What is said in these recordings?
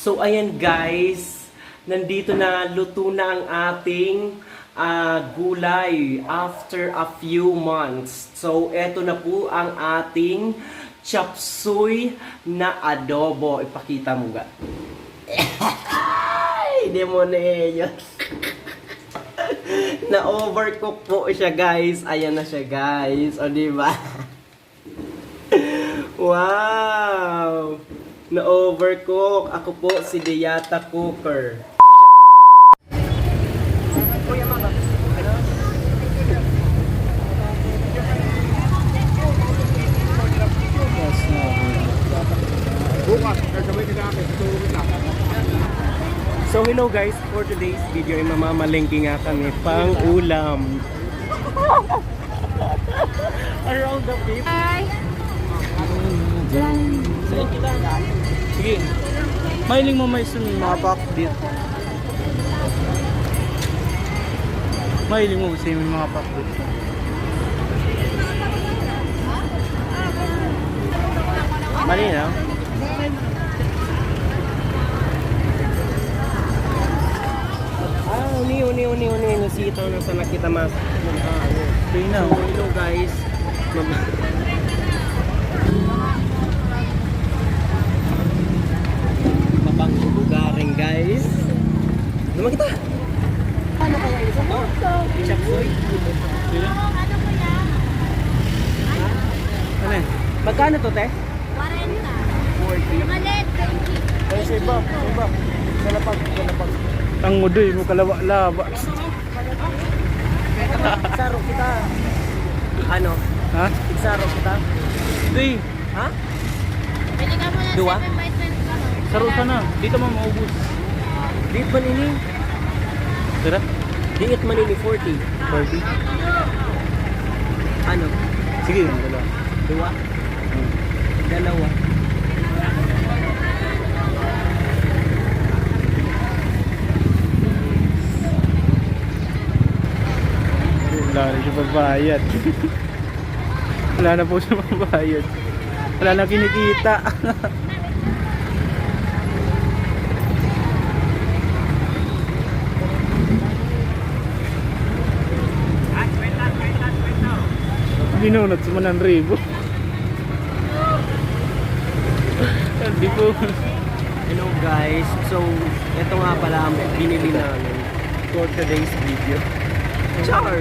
So ayan guys, nandito na, luto na ang ating gulay after a few months. So eto na po ang ating chop suey na adobo. Ipakita mo ga. Hindi mo na yun. Na-overcook po siya guys. Ayan na siya guys. O diba? Wow! Na-overcook. Ako po si Deyata Cooker. So hello guys, for today's video ay mamamalengke nga kami pang ulam. Around the beef. Hi! Sige. Mailing mo may mga pakbit. Mailing mo sa mga pakbit. Malinaw? Uni. Nasitaw na sa nakita mas. Okay na. So hello guys. Mapangbugaring guys. Naman kita. Ano kaya isa mo? Chop suey. Sige. Ano eh? Magkano to te? 40. Malit, 20. Ay, sa iba. Kalapag. Ang mudoy mo kalawa-laba. Igsaro kita. Ano? Ha? Igsaro kita. Hindi. Ha? Pwede ka muna Dua? 7 by 20 lang. Saro ka na. Dito mo maubos. Diit man ini. Tira? Diit man ini 40. 40. Ano? Sige. Dalawa. Dua? Dalawa. Wala na siya pagbayad. Wala na po siya pagbayad. Wala na kinikita. Binunot sa 1,000. Hindi po. Hello guys. So, ito nga pala ang binili namin for today's video. Char!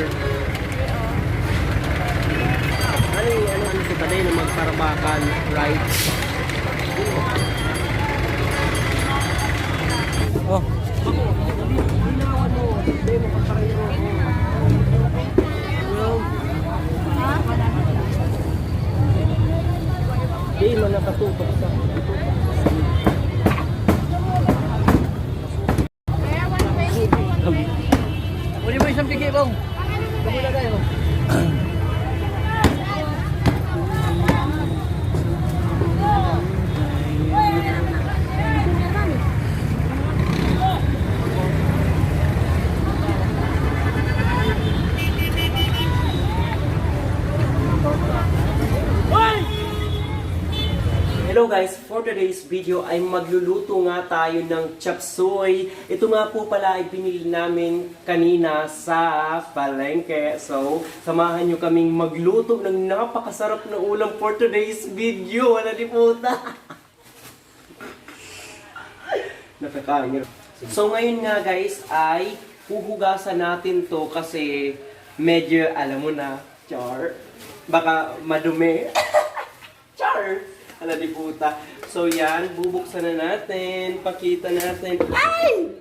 Ano si Taday na magparabakan, right? Oh. Di mo nakatutok sa Kaya 120. Uli mo isang pigi bang? Kamula tayo. Hello guys, for today's video ay magluluto nga tayo ng chop suey. Ito nga po pala ay pinili namin kanina sa palengke. So, samahan nyo kaming magluto ng napakasarap na ulam for today's video. Wala di puta. Nakakain. So ngayon nga guys ay huhugasan natin to kasi medyo alam mo na, char. Baka madumi. Char. Ala di puta. So yan, bubuksan na natin. Pakita natin. Ay!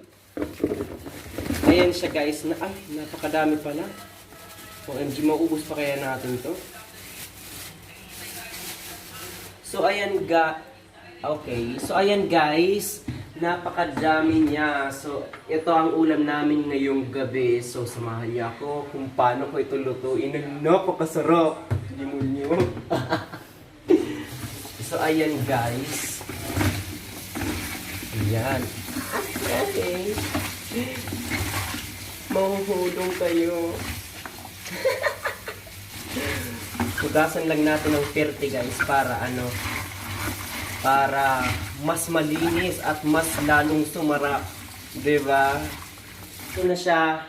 Ayan siya guys. Ay, napakadami pala. OMG, maubos pa kaya natin to? So ayan Okay. So ayan guys. Napakadami niya. So ito ang ulam namin ngayong gabi. So samahan niya ako kung paano ko ito lutuin. Napakasarap. Demonyo. So, ayan guys. Ayan. Okay. Mahuhulong kayo. Hugasan lang natin ng 30 guys para ano para mas malinis at mas lalong sumarap. Diba? Ito na siya,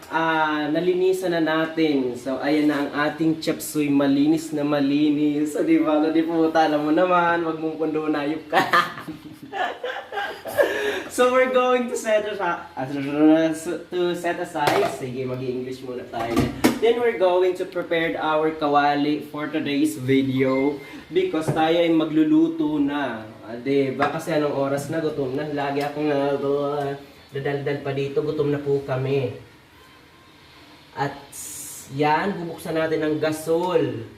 nalinisan na natin. So, ayan na ang ating chop suey, malinis na malinis. So, diba? Di po, alam mo naman, wag mong pundo na yup ka. So, we're going to set aside. Sige, mag-English muna tayo. Then, we're going to prepare our kawali for today's video because tayo ay magluluto na. Diba? Kasi anong oras na, gutom na. Lagi akong dadaldal pa dito, gutom na po kami. At yan, bubuksan natin ang gasol.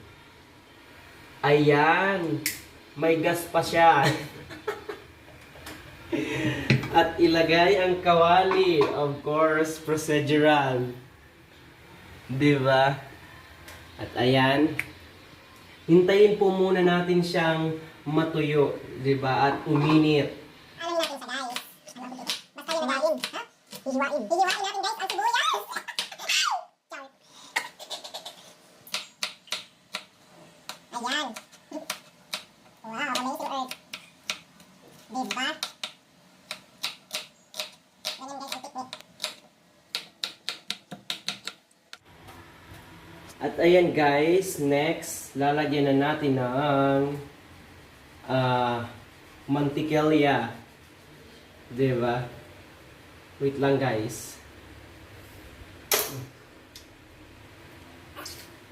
Ayan, may gas pa siya. At ilagay ang kawali, of course, procedural. Diba? At ayan, hintayin po muna natin siyang matuyo, diba? At uminit. Ano natin sa guys? Basta yung hiwain, ha? Hihiwain. Hihiwain natin guys ang sibuyas! Char. Ayan. Wow, amazing earth. Diba? Ganyan guys ang technique. At ayan guys, next, lalagyan na natin ng mantikilya. Diba? Wait lang guys.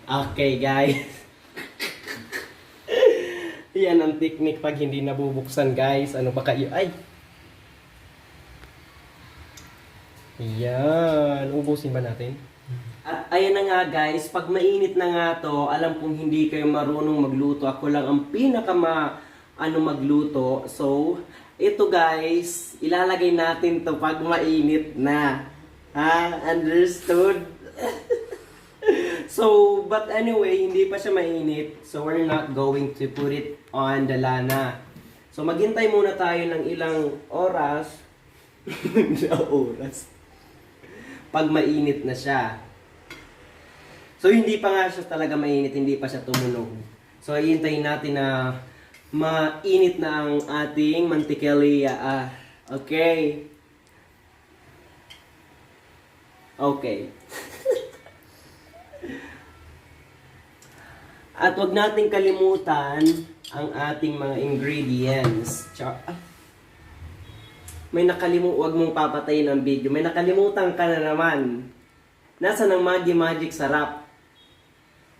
Okay guys. Yan ang technique pag hindi nabubuksan guys. Ano ba kayo? Ay! Yan. Ubusin ba natin? At ayan na nga guys, pag mainit na nga to, alam kong hindi kayo marunong magluto. Ako lang ang magluto. So, ito guys, ilalagay natin to pag mainit na. Ha? Understood? So, but anyway, hindi pa siya mainit. So, we're not going to put it on the lana. So, maghintay muna tayo ng ilang oras. Pag mainit na siya. So, hindi pa nga siya talaga mainit, hindi pa siya tumunog. So, iintayin natin na mainit na ang ating mantikilya. Okay. Okay. At wag nating kalimutan ang ating mga ingredients. May wag mong papatayin ang video. May nakalimutan ka na naman. Nasaan ang Maggi Magic Sarap?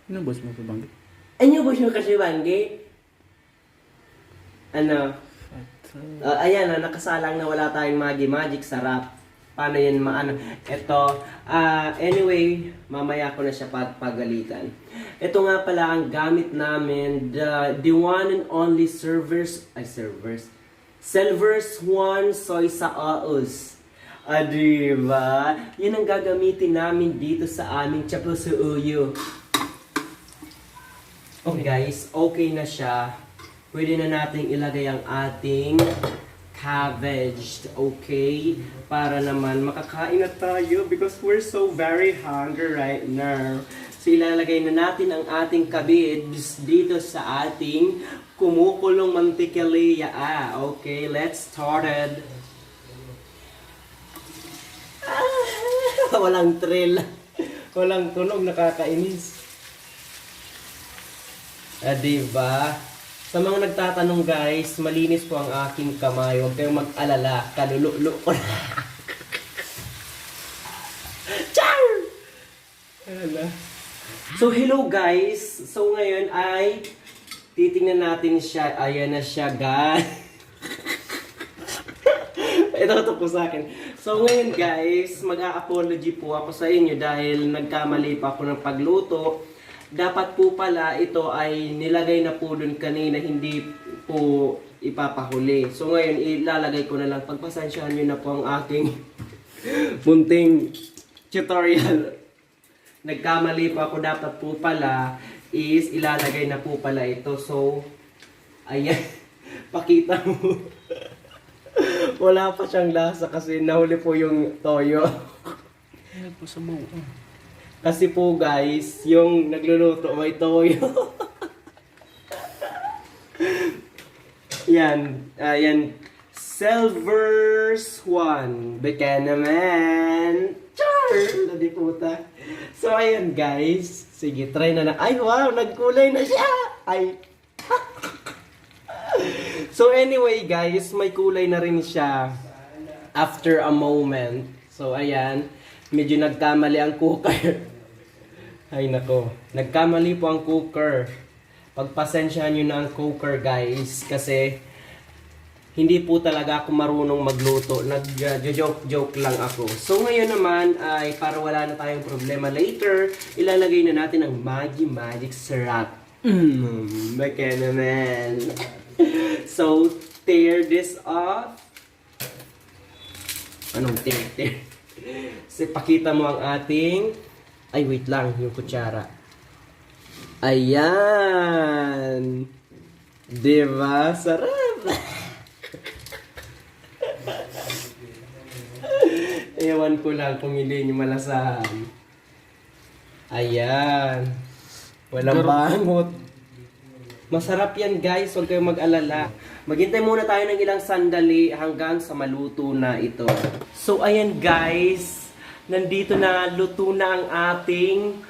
Ano boss mo sa banggi? Ano ba siya kasi Banggi? Ano? Ayan, nakasalang na wala tayong Maggi Magic Sarap. Paano yan maano? Ito, anyway, mamaya ko na siya pagalitan. Ito nga pala ang gamit namin, the one and only Silver's One Soy Sauce. Diba? Yan ang gagamitin namin dito sa aming chapo suyo. Okay guys, okay na siya. Pwede na nating ilagay ang ating cabbage, okay? Para naman makakain na tayo because we're so very hungry right now. So ilalagay na natin ang ating cabbage dito sa ating kumukulong mantikilya. Okay, let's start it. Walang thrill. Walang tunog, nakakainis. Diba? Sa mga nagtatanong guys, malinis po ang aking kamay. Huwag kayong mag-alala. Kalululo ko na. Char! So hello guys. So ngayon ay titingnan natin siya. Ayan na siya guys. Ito po sa akin. So ngayon guys, mag-a-apology po ako sa inyo dahil nagkamali pa ako ng pagluto. Dapat po pala ito ay nilagay na po dun kanina, hindi po ipapahuli. So ngayon, ilalagay ko na lang. Pagpasensyahan nyo na po ang aking munting tutorial. Nagkamali po ako. Dapat po pala is ilalagay na po pala ito. So, ayan. Pakita mo. Wala pa siyang lasa kasi nahuli po yung toyo. Ayan po sa buo. Kasi po guys, yung nagluluto may toyo. Yan. Yan. Silver Swan. Baka naman. Char! Ladi puta. So, ayan guys. Sige, try na. Ay, wow! Nagkulay na siya! Ay. So, anyway guys. May kulay na rin siya. After a moment. So, ayan. Medyo nagkamali ang cooker. Ay, nako. Nagkamali po ang cooker. Pagpasensyahan nyo na ang cooker, guys. Kasi, hindi po talaga ako marunong magluto. Nag-joke lang ako. So, ngayon naman, ay para wala na tayong problema later, ilalagay na natin ang Magic syrup. Baka naman. So, tear this off. Anong tear? So, pakita mo ang ating... Ay, wait lang, yung kutsara. Ayan! Diba? Sarap! Ewan ko lang kung hindi nyo malasahan. Ayan. Walang bangot. Masarap yan guys, huwag kayong mag-alala. Maghintay muna tayo ng ilang sandali hanggang sa maluto na ito. So ayan guys, nandito na, luto na ang ating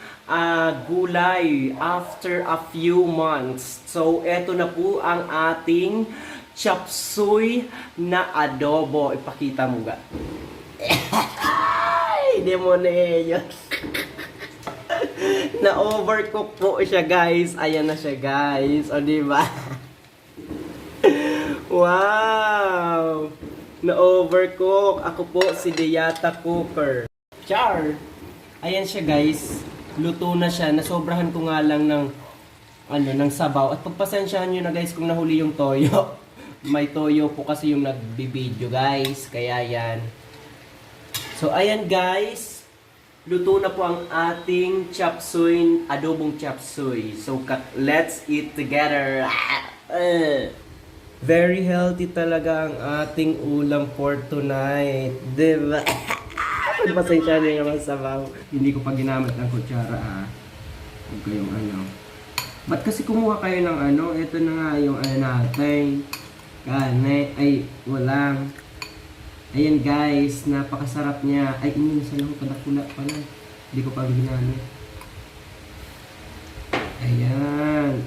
gulay after a few months. So eto na po ang ating chop suey na adobo. Ipakita mo ga. Ay, demonyo. Na-overcook po siya guys. Ayan na siya guys. O diba? Wow! Na-overcook. Ako po si Deyata Cooker. Char! Ayan siya guys. Luto na siya. Nasobrahan ko nga lang ng ng sabaw. At pagpasensyahan nyo na guys kung nahuli yung toyo. May toyo po kasi yung nagbibideo guys. Kaya yan. So ayan guys. Luto na po ang ating chop suey, adobong chop suey. So let's eat together. Very healthy talaga ang ating ulam for tonight. Diba? Pasensya niyo naman sabaw. Hindi ko pa ginamit ng kutsara Huwag kayong Ba't kasi kumuha kayo ng Ito na nga yung natin. Kane. Ay, walang. Ayan guys, napakasarap niya. Ay, inisan ako kadakula pala. Hindi ko pa ginamit. Ayan.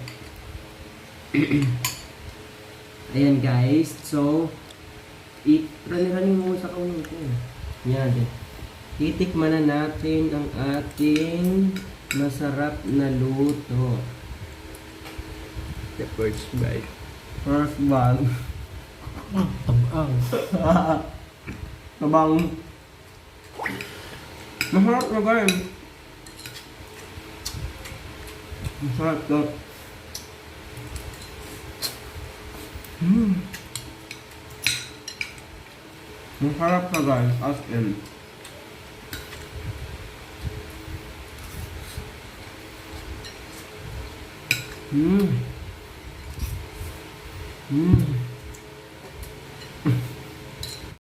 Ayan guys, so rani-rani mo sa kaunin ko. Yan. Titikman na natin ang ating masarap na luto. The first bite. First bite. Tabang. Tabang. Masarap na guys. Masarap to. Masarap na guys, as in. Mmm.